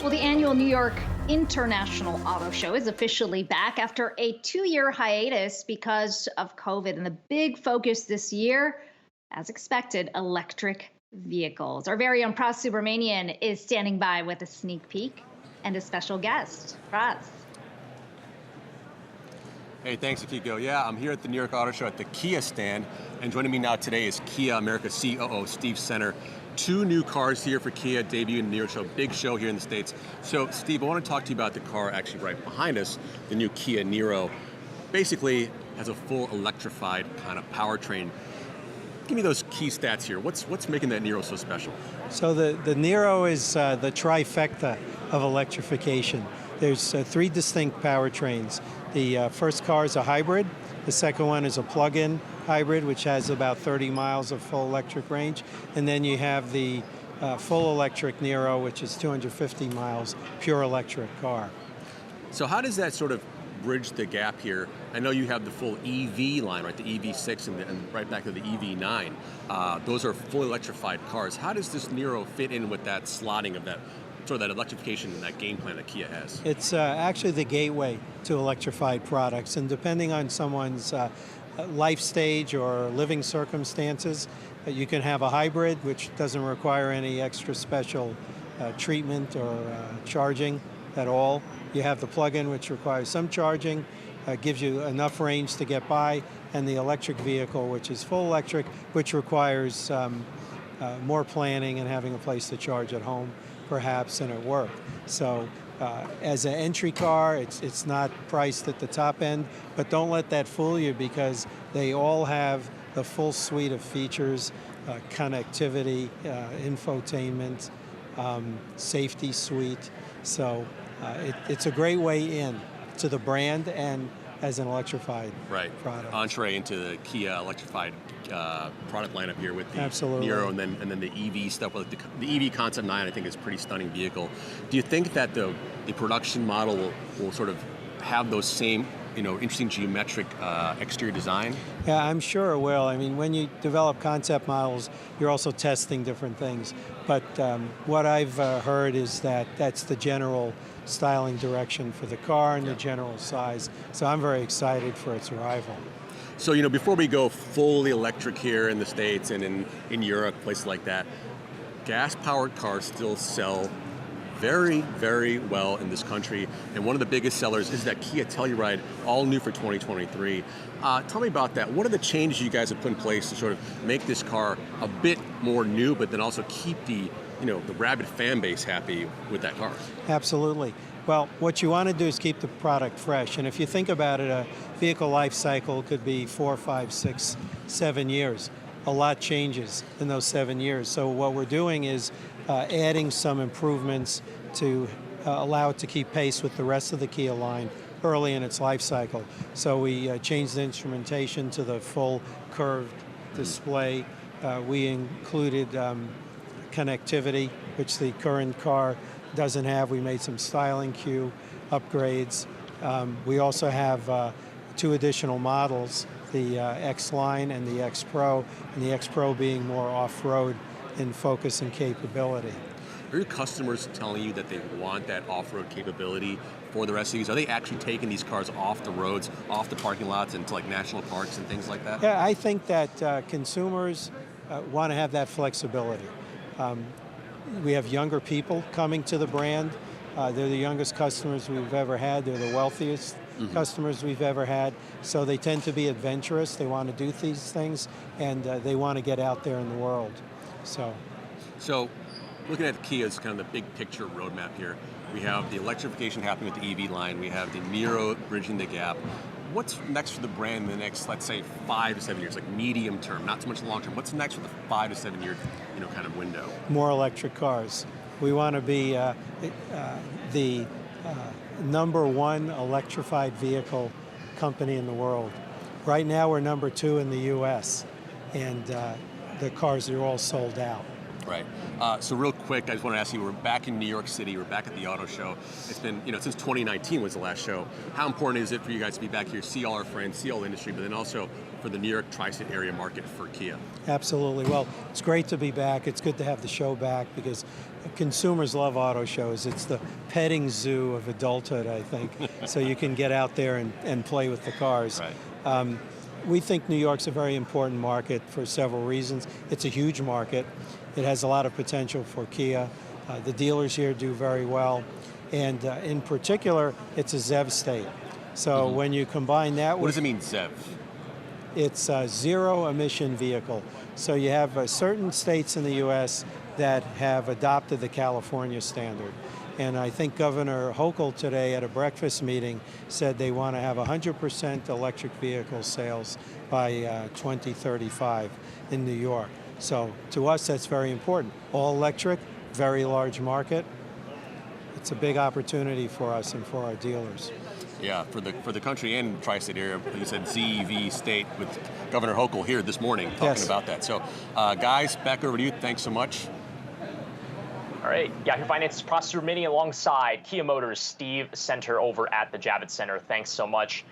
Well, the annual New York International Auto Show is officially back after a 2-year hiatus because of COVID. And the big focus this year, as expected, electric vehicles. Our very own Pras Subramanian is standing by with a sneak peek and a special guest. Pras. Hey, thanks, Akiko. Yeah, I'm here at the New York Auto Show at the Kia stand, and joining me now today is Kia America COO Steve Center. 2 new cars here for Kia, debuted in the Niro show, big show here in the States. So, Steve, I want to talk to you about the car actually right behind us, the new Kia Niro. Basically, has a full electrified kind of powertrain. Give me those key stats here. What's making that Niro so special? So the Niro is the trifecta of electrification. There's 3 distinct powertrains. The first car is a hybrid. The second one is a plug-in hybrid, which has about 30 miles of full electric range. And then you have the full electric Niro, which is 250 miles, pure electric car. So how does that sort of bridge the gap here? I know you have the full EV line, right? The EV6 and right back to the EV9. Those are fully electrified cars. How does this Niro fit in with that slotting of that, sort of that electrification and that game plan that Kia has? It's actually the gateway to electrified products. And depending on someone's life stage or living circumstances, you can have a hybrid, which doesn't require any extra special treatment or charging at all. You have the plug-in, which requires some charging, gives you enough range to get by, and the electric vehicle, which is full electric, which requires more planning and having a place to charge at home, perhaps, and at work. So as an entry car, it's not priced at the top end, but don't let that fool you because they all have the full suite of features, connectivity, infotainment, safety suite. So it's a great way in to the brand and as an electrified product. Entree into the Kia electrified product lineup here with the Absolutely. Niro and then the EV stuff. Like the EV Concept 9, I think, is a pretty stunning vehicle. Do you think that the production model will sort of have those same interesting geometric exterior design? Yeah, I'm sure it will. I mean, when you develop concept models, you're also testing different things. But what I've heard is that that's the general styling direction for the car and the general size. So I'm very excited for its arrival. So, before we go fully electric here in the States and in Europe, places like that, gas-powered cars still sell very, very well in this country. And one of the biggest sellers is that Kia Telluride, all new for 2023. Tell me about that. What are the changes you guys have put in place to sort of make this car a bit more new, but then also keep the rabid fan base happy with that car? Absolutely. Well, what you want to do is keep the product fresh. And if you think about it, a vehicle life cycle could be 4, 5, 6, 7 years. A lot changes in those 7 years. So what we're doing is adding some improvements to allow it to keep pace with the rest of the Kia line early in its life cycle. So we changed the instrumentation to the full curved display. We included connectivity, which the current car doesn't have. We made some styling cue upgrades. We also have 2 additional models, the X line and the X Pro, and the X Pro being more off-road in focus and capability. Are your customers telling you that they want that off-road capability for the rest of these? Are they actually taking these cars off the roads, off the parking lots, into like national parks and things like that? Yeah, I think that consumers want to have that flexibility. We have younger people coming to the brand. They're the youngest customers we've ever had. They're the wealthiest customers we've ever had. So they tend to be adventurous. They want to do these things, and they want to get out there in the world. So looking at Kia's kind of the big picture roadmap here, we have the electrification happening with the EV line. We have the Niro bridging the gap. What's next for the brand in the next, let's say, 5 to 7 years, like medium term, not so much long term? What's next for the 5 to 7 year, kind of window? More electric cars. We want to be the number 1 electrified vehicle company in the world. Right now, we're number 2 in the U.S., and the cars are all sold out. Right. So real quick, I just want to ask you, we're back in New York City, we're back at the auto show. It's been, since 2019 was the last show. How important is it for you guys to be back here, see all our friends, see all the industry, but then also for the New York tri-state area market for Kia? Absolutely. Well, it's great to be back. It's good to have the show back because consumers love auto shows. It's the petting zoo of adulthood, I think. So you can get out there and play with the cars. Right. We think New York's a very important market for several reasons. It's a huge market. It has a lot of potential for Kia. The dealers here do very well. And in particular, it's a ZEV state. So when you combine that with... What does it mean, ZEV? It's a zero emission vehicle. So you have certain states in the U.S. that have adopted the California standard. And I think Governor Hochul today at a breakfast meeting said they want to have 100% electric vehicle sales by 2035 in New York. So to us, that's very important. All electric, very large market. It's a big opportunity for us and for our dealers. Yeah, for the country and tri-state area, you said ZEV state with Governor Hochul here this morning talking about that. So, guys, back over to you. Thanks so much. All right, Yahoo Finance Processor Mini alongside Kia Motors' Steve Center over at the Javits Center. Thanks so much.